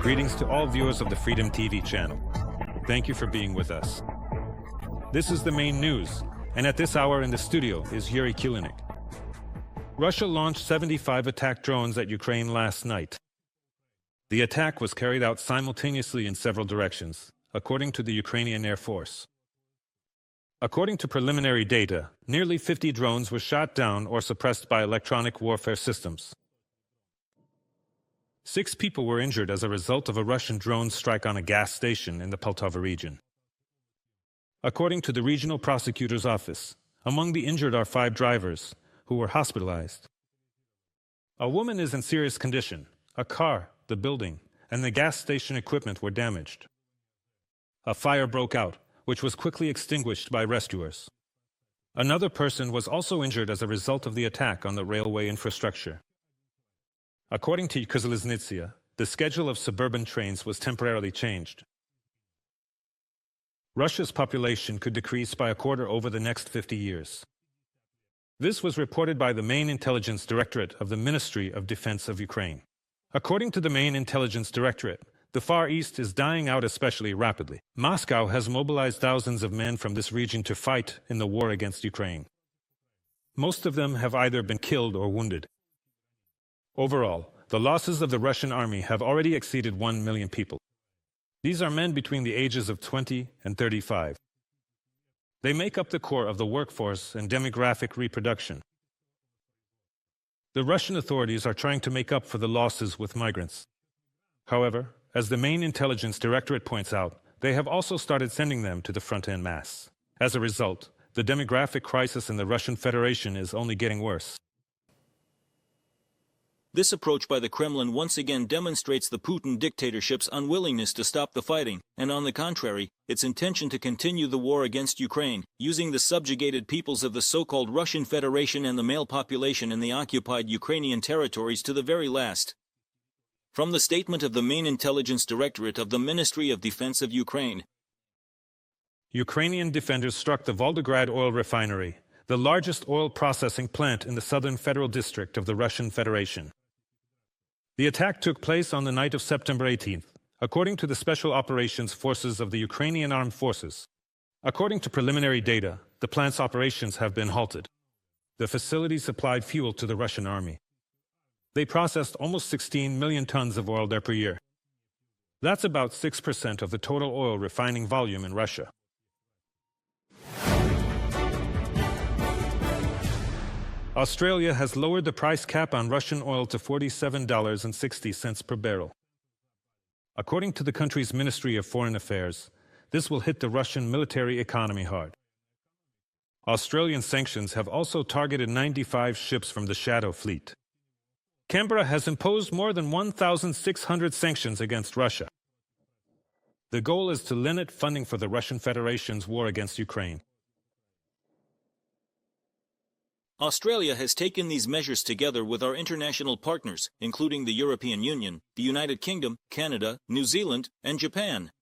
Greetings to all viewers of the Freedom TV channel. Thank you for being with us. This is the main news, and at this hour in the studio is Yuri Kyiv. Russia launched 75 attack drones at Ukraine last night. The attack was carried out simultaneously in several directions, according to the Ukrainian Air Force. According to preliminary data, nearly 50 drones were shot down or suppressed by electronic warfare systems. 6 people were injured as a result of a Russian drone strike on a gas station in the Poltava region. According to the regional prosecutor's office, among the injured are 5 drivers, who were hospitalized. A woman is in serious condition. A car, the building, and the gas station equipment were damaged. A fire broke out, which was quickly extinguished by rescuers. Another person was also injured as a result of the attack on the railway infrastructure. According to Kosiniak-Kamysz, the schedule of suburban trains was temporarily changed. Russia's population could decrease by a quarter over the next 50 years. This was reported by the main intelligence directorate of the Ministry of Defense of Ukraine. According to the main intelligence directorate, the Far East is dying out especially rapidly. Moscow has mobilized thousands of men from this region to fight in the war against Ukraine. Most of them have either been killed or wounded. Overall, the losses of the Russian army have already exceeded 1 million people. These are men between the ages of 20 and 35. They make up the core of the workforce and demographic reproduction. The Russian authorities are trying to make up for the losses with migrants. However, as the main intelligence directorate points out, they have also started sending them to the front en masse. As a result, the demographic crisis in the Russian Federation is only getting worse. This approach by the Kremlin once again demonstrates the Putin dictatorship's unwillingness to stop the fighting, and on the contrary, its intention to continue the war against Ukraine, using the subjugated peoples of the so-called Russian Federation and the male population in the occupied Ukrainian territories to the very last. From the statement of the main intelligence directorate of the Ministry of Defense of Ukraine, Ukrainian defenders struck the Volgograd oil refinery, the largest oil processing plant in the southern federal district of the Russian Federation. The attack took place on the night of September 18th, according to the Special Operations Forces of the Ukrainian Armed Forces. According to preliminary data, the plant's operations have been halted. The facility supplied fuel to the Russian army. They processed almost 16 million tons of oil there per year. That's about 6% of the total oil refining volume in Russia. Australia has lowered the price cap on Russian oil to $47.60 per barrel. According to the country's Ministry of Foreign Affairs, this will hit the Russian military economy hard. Australian sanctions have also targeted 95 ships from the Shadow Fleet. Canberra has imposed more than 1,600 sanctions against Russia. The goal is to limit funding for the Russian Federation's war against Ukraine. Australia has taken these measures together with our international partners, including the European Union, the United Kingdom, Canada, New Zealand, and Japan.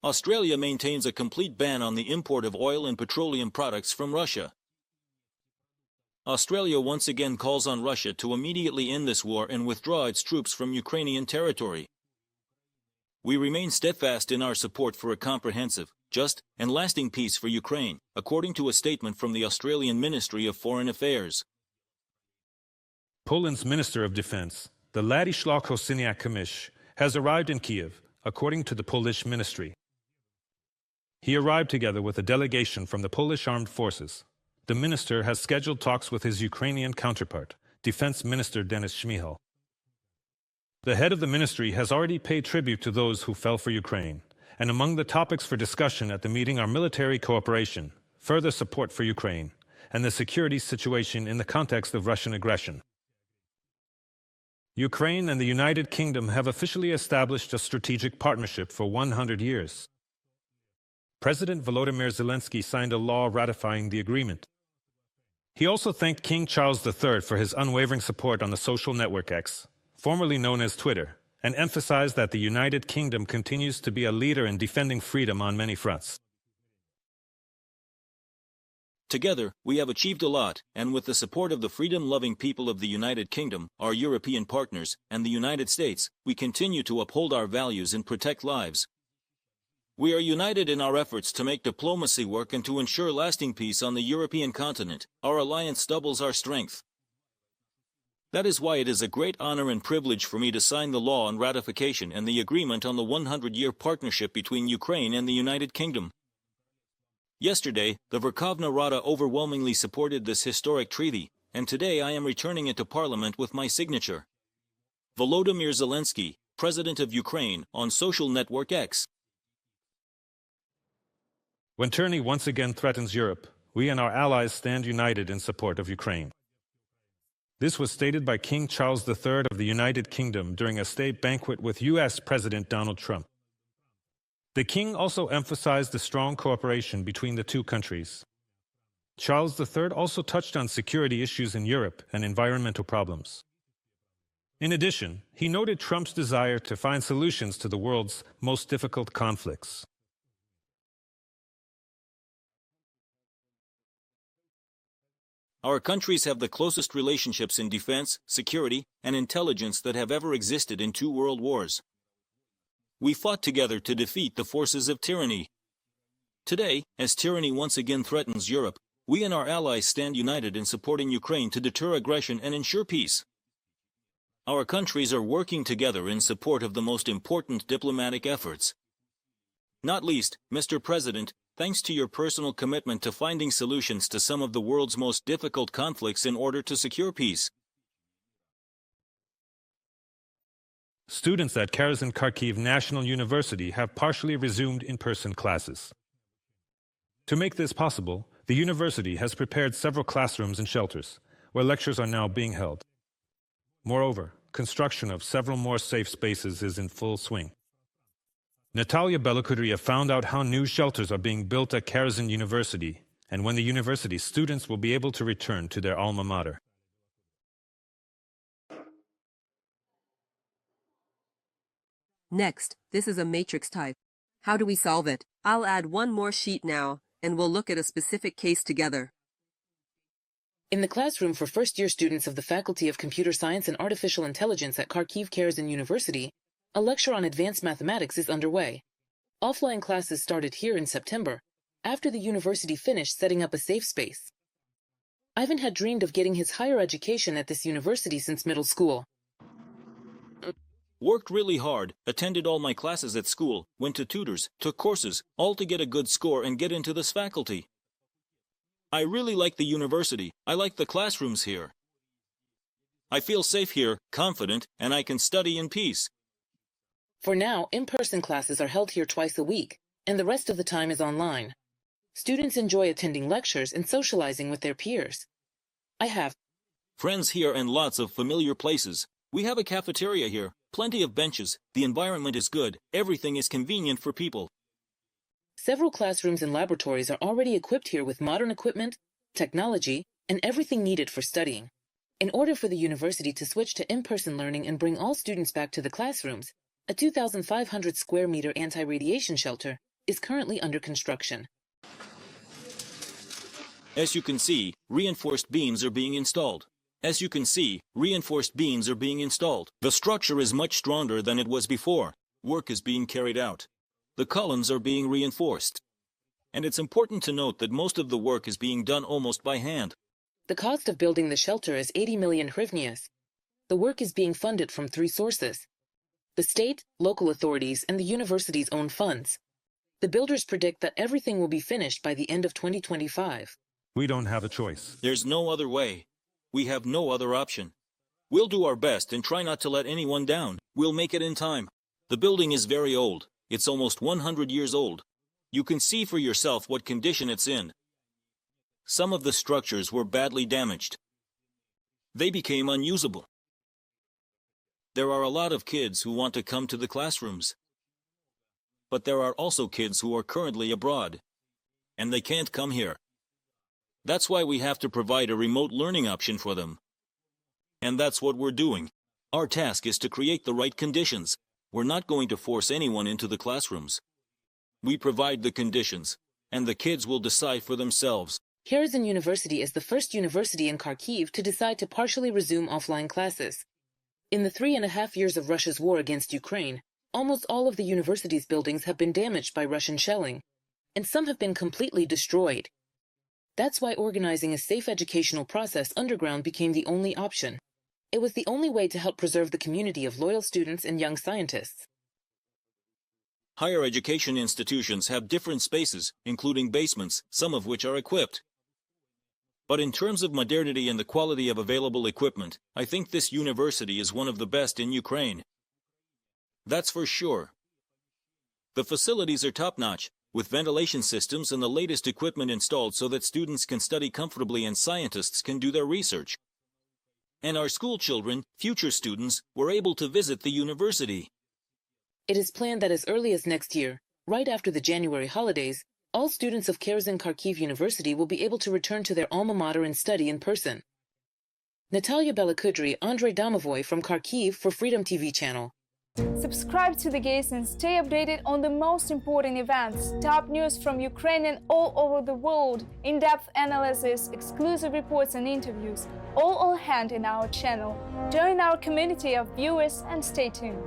Australia maintains a complete ban on the import of oil and petroleum products from Russia. Australia once again calls on Russia to immediately end this war and withdraw its troops from Ukrainian territory. We remain steadfast in our support for a comprehensive, just, and lasting peace for Ukraine, according to a statement from the Australian Ministry of Foreign Affairs. Poland's Minister of Defense, the Ladisław Kosiniak-Kamysz, has arrived in Kyiv, according to the Polish ministry. He arrived together with a delegation from the Polish Armed Forces. The minister has scheduled talks with his Ukrainian counterpart, Defense Minister Denis Shmyhal. The head of the ministry has already paid tribute to those who fell for Ukraine, and among the topics for discussion at the meeting are military cooperation, further support for Ukraine, and the security situation in the context of Russian aggression. Ukraine and the United Kingdom have officially established a strategic partnership for 100 years. President Volodymyr Zelenskyy signed a law ratifying the agreement. He also thanked King Charles III for his unwavering support on the social network X, formerly known as Twitter, and emphasized that the United Kingdom continues to be a leader in defending freedom on many fronts. Together, we have achieved a lot, and with the support of the freedom-loving people of the United Kingdom, our European partners, and the United States, we continue to uphold our values and protect lives. We are united in our efforts to make diplomacy work and to ensure lasting peace on the European continent. Our alliance doubles our strength. That is why it is a great honor and privilege for me to sign the law on ratification and the agreement on the 100-year partnership between Ukraine and the United Kingdom. Yesterday, the Verkhovna Rada overwhelmingly supported this historic treaty, and today I am returning it to Parliament with my signature. Volodymyr Zelenskyy, President of Ukraine, on social network X. When tyranny once again threatens Europe, we and our allies stand united in support of Ukraine. This was stated by King Charles III of the United Kingdom during a state banquet with U.S. President Donald Trump. The king also emphasized the strong cooperation between the two countries. Charles III also touched on security issues in Europe and environmental problems. In addition, he noted Trump's desire to find solutions to the world's most difficult conflicts. Our countries have the closest relationships in defense, security, and intelligence that have ever existed in 2 world wars. We fought together to defeat the forces of tyranny. Today, as tyranny once again threatens Europe, we and our allies stand united in supporting Ukraine to deter aggression and ensure peace. Our countries are working together in support of the most important diplomatic efforts. Not least, Mr. President, thanks to your personal commitment to finding solutions to some of the world's most difficult conflicts in order to secure peace. Students at Kyiv National University have partially resumed in-person classes. To make this possible, the university has prepared several classrooms and shelters, where lectures are now being held. Moreover, construction of several more safe spaces is in full swing. Natalia Belokudria found out how new shelters are being built at Kyiv University, and when the university students will be able to return to their alma mater. Next, this is a matrix type. How do we solve it? I'll add one more sheet now, and we'll look at a specific case together. In the classroom for first-year students of the Faculty of Computer Science and Artificial Intelligence at Kyiv University, a lecture on advanced mathematics is underway. Offline classes started here in September, after the university finished setting up a safe space. Ivan had dreamed of getting his higher education at this university since middle school. Worked really hard, attended all my classes at school, went to tutors, took courses, all to get a good score and get into this faculty. I really like the university, I like the classrooms here. I feel safe here, confident, and I can study in peace. For now, in-person classes are held here twice a week, and the rest of the time is online. Students enjoy attending lectures and socializing with their peers. I have friends here and lots of familiar places. We have a cafeteria here, plenty of benches, the environment is good, everything is convenient for people. Several classrooms and laboratories are already equipped here with modern equipment, technology, and everything needed for studying. In order for the university to switch to in-person learning and bring all students back to the classrooms, a 2,500 square meter anti-radiation shelter is currently under construction. As you can see, reinforced beams are being installed. The structure is much stronger than it was before. Work is being carried out. The columns are being reinforced. And it's important to note that most of the work is being done almost by hand. The cost of building the shelter is 80 million hryvnias. The work is being funded from 3 sources: the state, local authorities, and the university's own funds. The builders predict that everything will be finished by the end of 2025. We don't have a choice. There's no other way. We have no other option. We'll do our best and try not to let anyone down. We'll make it in time. The building is very old. It's almost 100 years old. You can see for yourself what condition it's in. Some of the structures were badly damaged. They became unusable. There are a lot of kids who want to come to the classrooms. But there are also kids who are currently abroad, and they can't come here. That's why we have to provide a remote learning option for them. And that's what we're doing. Our task is to create the right conditions. We're not going to force anyone into the classrooms. We provide the conditions, and the kids will decide for themselves. Kyiv University is the first university in Kharkiv to decide to partially resume offline classes. In the 3.5 years of Russia's war against Ukraine, almost all of the university's buildings have been damaged by Russian shelling, and some have been completely destroyed. That's why organizing a safe educational process underground became the only option. It was the only way to help preserve the community of loyal students and young scientists. Higher education institutions have different spaces, including basements, some of which are equipped. But in terms of modernity and the quality of available equipment, I think this university is one of the best in Ukraine. That's for sure. The facilities are top-notch, with ventilation systems and the latest equipment installed so that students can study comfortably and scientists can do their research. And our school children, future students, were able to visit the university. It is planned that as early as next year, right after the January holidays, all students of Kyiv University will be able to return to their alma mater and study in person. Natalia Belakudry, Andrei Domovoy from Kharkiv for Freedom TV channel. Subscribe to The Gaze and stay updated on the most important events, top news from Ukraine and all over the world, in-depth analysis, exclusive reports and interviews, all on hand in our channel. Join our community of viewers and stay tuned.